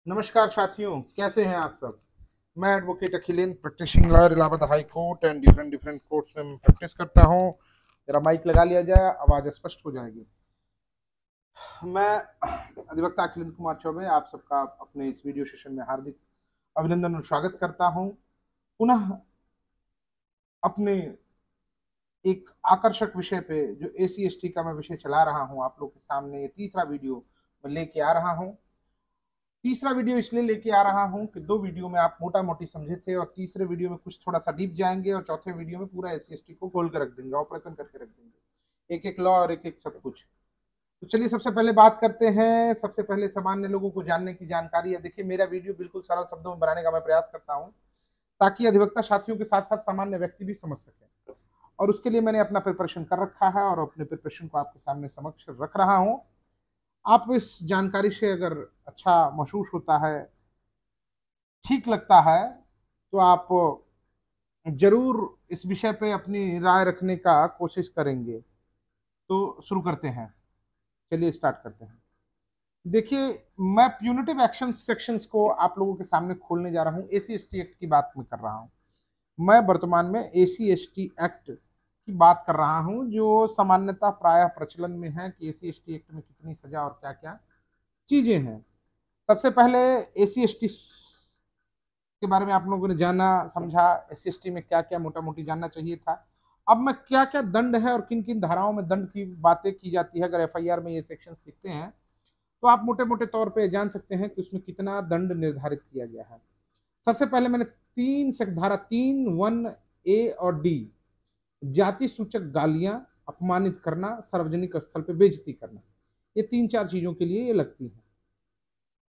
नमस्कार साथियों, कैसे हैं आप सब। मैं advocate Akhilendra, practicing lawyer, Allahabad high court and different different courts में प्रैक्टिस करता हूं। जरा माइक लगा लिया जाए, आवाज स्पष्ट हो जाएगी। मैं अधिवक्ता अखिलेंद्र कुमार चौबे आप सबका अपने इस वीडियो सेशन में हार्दिक अभिनंदन और स्वागत करता हूं। पुनः अपने एक आकर्षक विषय पे जो एसी एसटी का मैं विषय चला रहा हूं आप लोग के सामने, ये तीसरा वीडियो मैं लेके आ रहा हूं। तीसरा वीडियो इसलिए लेके आ रहा हूं कि दो वीडियो में आप मोटा मोटी समझे थे और तीसरे वीडियो में कुछ थोड़ा सा डीप जाएंगे और चौथे वीडियो में पूरा एस सी को खोल कर रख देंगे, ऑपरेशन करके रख देंगे, एक एक लॉ और एक एक सब कुछ। तो चलिए सबसे पहले बात करते हैं। सबसे पहले सामान्य लोगों को जानने की जानकारी है। देखिए, मेरा वीडियो बिल्कुल सरल शब्दों में बनाने का मैं प्रयास करता हूँ ताकि अधिवक्ता साथियों के साथ साथ सामान्य व्यक्ति भी समझ सके, और उसके लिए मैंने अपना प्रिपरेशन कर रखा है और अपने प्रिपरेशन को आपके सामने समक्ष रख रहा हूँ। आप इस जानकारी से अगर अच्छा महसूस होता है, ठीक लगता है, तो आप जरूर इस विषय पे अपनी राय रखने का कोशिश करेंगे। तो शुरू करते हैं, चलिए स्टार्ट करते हैं। देखिए, मैं प्यूनिटिव एक्शन सेक्शंस को आप लोगों के सामने खोलने जा रहा हूं। एसी एसटी एक्ट की बात मैं कर रहा हूं। मैं वर्तमान में एसी एसटी एक्ट की बात कर रहा हूं, जो सामान्यतः प्रायः प्रचलन में है कि एसी एसटी एक्ट में कितनी सजा और क्या क्या चीजें हैं। सबसे पहले एसी एसटी के बारे में आप लोगों ने जाना, समझा, एस सी में क्या क्या मोटा मोटी जानना चाहिए था। अब मैं क्या क्या दंड है और किन किन धाराओं में दंड की बातें की जाती है, अगर एफआईआर में ये सेक्शंस दिखते हैं तो आप मोटे मोटे तौर पे जान सकते हैं कि उसमें कितना दंड निर्धारित किया गया है। सबसे पहले मैंने धारा 3(1)(a) और डी, जाति सूचक गालियां, अपमानित करना, सार्वजनिक स्थल पे बेइज्जती करना, ये तीन चार चीजों के लिए ये लगती है।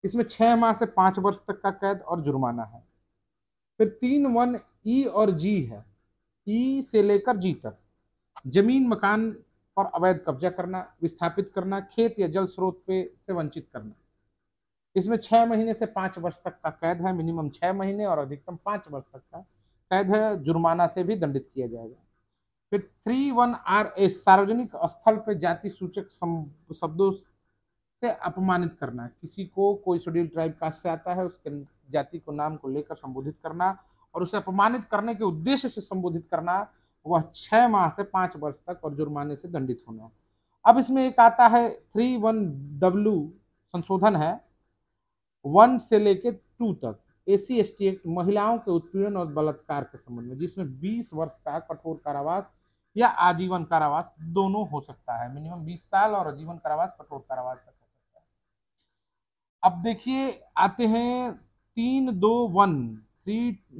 इसमें 6 माह से 5 वर्ष तक का कैद और जुर्माना है। फिर 3(1)(e) और जी है। ई से लेकर जी तक जमीन मकान पर अवैध कब्जा करना, विस्थापित करना, खेत या जल स्रोत पे से वंचित करना। इसमें 6 महीने से 5 वर्ष तक का कैद है, मिनिमम 6 महीने और अधिकतम 5 वर्ष तक का कैद है, जुर्माना से भी दंडित किया जाएगा। फिर 3(1)(r)(s), सार्वजनिक स्थल पर जाति सूचक शब्दों से अपमानित करना, किसी को कोई शेड्यूल ट्राइब कास्ट से आता है उसके जाति को नाम को लेकर संबोधित करना और उसे अपमानित करने के उद्देश्य से संबोधित करना, वह 6 माह से 5 वर्ष तक और जुर्माने से दंडित होना। अब इसमें एक आता है 3(1)(w), संशोधन है 1 से लेके 2 तक, एसी एसटी एक्ट, महिलाओं के उत्पीड़न और बलात्कार के संबंध में, जिसमें 20 वर्ष का कठोर कारावास या आजीवन कारावास दोनों हो सकता है। मिनिमम 20 साल और आजीवन कारावास, कठोर कारावास तक हो सकता है। अब देखिए, आते हैं 3(2)(1),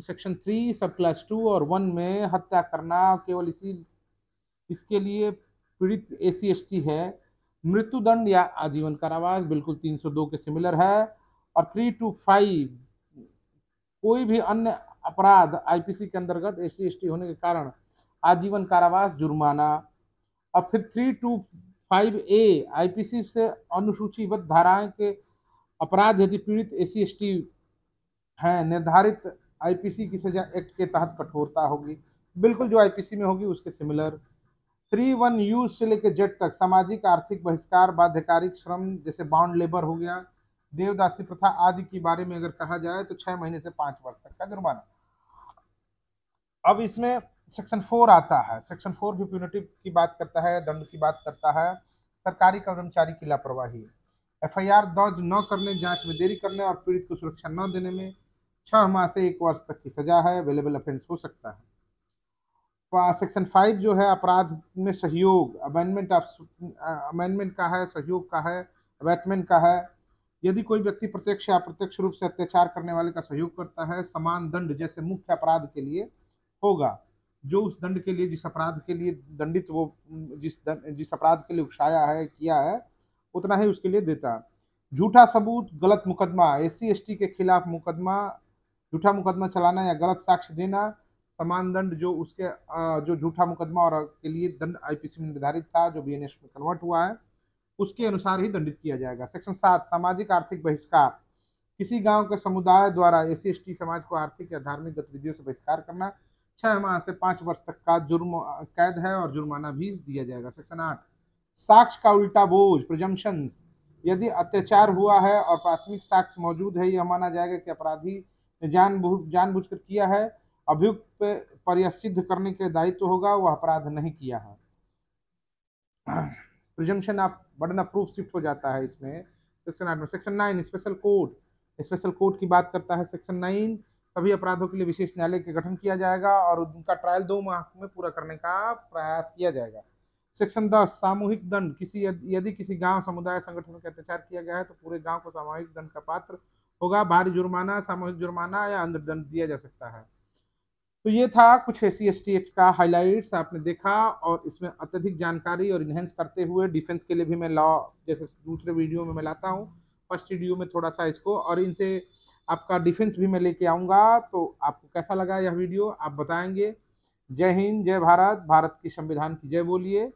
सेक्शन 3 सब क्लास 2 और 1 में हत्या करना केवल इसके लिए पीड़ित एसी एसटी है। मृत्युदंड या आजीवन कारावास बिल्कुल 302 के सिमिलर है। और 3(2)(5), कोई भी अन्य अपराध आईपीसी के अंतर्गत एसी एसटी होने के कारण आजीवन कारावास, जुर्माना। और फिर 3(2)(5)(a), आईपीसी से अनुसूचीबद्ध धाराएं के अपराध यदि पीड़ित एसी एसटी है, निर्धारित आईपीसी की सजा एक्ट के तहत कठोरता होगी, बिल्कुल जो आईपीसी में होगी उसके सिमिलर। 3(1)(u) से लेकर जेड तक, सामाजिक आर्थिक बहिष्कार, बाध्यकारिक श्रम जैसे बाउंड लेबर हो गया, देवदासी प्रथा आदि के बारे में अगर कहा जाए तो 6 महीने से 5 वर्ष तक का जुर्माना। अब इसमें सेक्शन 4 आता है। सेक्शन 4 भी प्यूनिटिव की बात करता है, दंड की बात करता है। सरकारी कर्मचारी की लापरवाही, एफआईआर दर्ज न करने, जांच में देरी करने और पीड़ित को सुरक्षा न देने में 6 माह से 1 वर्ष तक की सजा है, अवेलेबल ऑफेंस हो सकता है। सेक्शन 5 जो है, अपराध में सहयोग, अमेंडमेंट का है, सहयोग का है, अबैटमेंट का है। यदि कोई व्यक्ति प्रत्यक्ष या अप्रत्यक्ष रूप से अत्याचार करने वाले का सहयोग करता है, समान दंड जैसे मुख्य अपराध के लिए होगा। जो उस दंड के लिए, जिस अपराध के लिए दंडित वो जिस अपराध के लिए उकसाया है, किया है, उतना ही उसके लिए देता है। झूठा सबूत, गलत मुकदमा, एसी एसटी के खिलाफ मुकदमा, झूठा मुकदमा चलाना या गलत साक्ष्य देना, समान दंड जो उसके जो झूठा मुकदमा और के लिए दंड आईपीसी में निर्धारित था, जो बीएनएस में कन्वर्ट हुआ है, उसके अनुसार ही दंडित किया जाएगा। सेक्शन 7, सामाजिक आर्थिक बहिष्कार, किसी गांव के समुदाय द्वारा एसी एसटी समाज को आर्थिक या धार्मिक गतिविधियों से बहिष्कार करना, 6 माह से 5 वर्ष तक का जुर्म कैद है और जुर्माना भी दिया जाएगा। सेक्शन 8, साक्ष्य का उल्टा बोझ, प्रिजम्पशंस, यदि अत्याचार हुआ है और प्राथमिक साक्ष्य मौजूद है, यह माना जाएगा कि अपराधी ने जानबूझकर किया है, अभियुक्त पर यह सिद्ध करने के दायित्व होगा वह अपराध नहीं किया है। Presumption of burden of proof shift हो जाता है इसमें सेक्शन 8 में। Section 9 special court, special court की बात करता है। सेक्शन 9 सभी अपराधों के लिए विशेष न्यायालय के गठन किया जाएगा और उनका ट्रायल 2 माह में पूरा करने का प्रयास किया जाएगा। सेक्शन 10 सामूहिक दंड, यदि किसी गांव समुदाय संगठन का अत्याचार किया गया है तो पूरे गांव को सामूहिक दंड का पात्र होगा। भारी जुर्माना, सामूहिक जुर्माना या अंतदंड दिया जा सकता है। तो ये था कुछ SC/ST एक्ट का हाइलाइट्स आपने देखा, और इसमें अत्यधिक जानकारी और इनहेंस करते हुए डिफेंस के लिए भी मैं लॉ जैसे दूसरे वीडियो में मैं लाता हूँ, फर्स्ट वीडियो में थोड़ा सा इसको, और इनसे आपका डिफेंस भी मैं लेके आऊँगा। तो आपको कैसा लगा यह वीडियो आप बताएंगे। जय हिंद, जय भारत, भारत की संविधान की जय बोलिए।